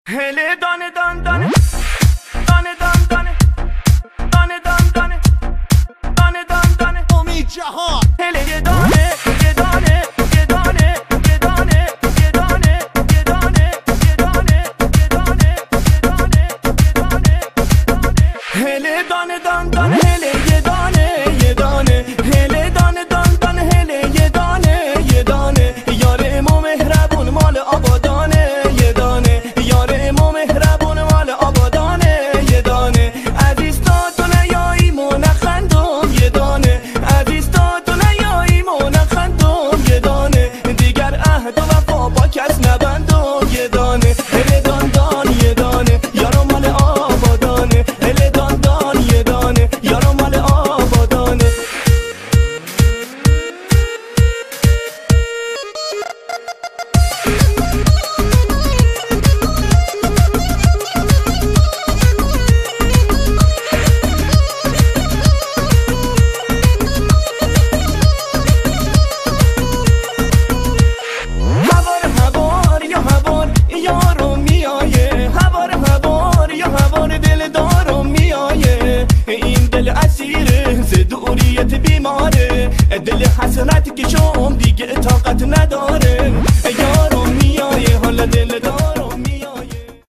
هله دانه دان دانه دانه دان دانه دانه دان دانه دانه دان دانه امید جهان هله یه دانه یه دانه یه دانه یه دانه یه دانه یه دانه یه دانه یه دانه یه دانه یه دانه هله دانه دان دانه هله یه دانه یه دانه هله دانه دان دانه هله یه دانه یه دانه یار ما مهربون مال آبادانه یه دانه یار ما مهربون مال آبادانه یه دانه عزیز تا تو نیایی ما نخندم یه دانه عزیز تا تو نیایی ما نخندم یه دانه دیگر عهد و وفا با کس نبندم یه دانه هله دان دان یه دانه یارو مال آبادانه هله دان دان یه دانه یارو مال آبادانه یارو میایه هوار یا هوار دل دارم میایه این دل اسیره ز دوریت بیماره دل حسرت که شم دیگه طاقت نداره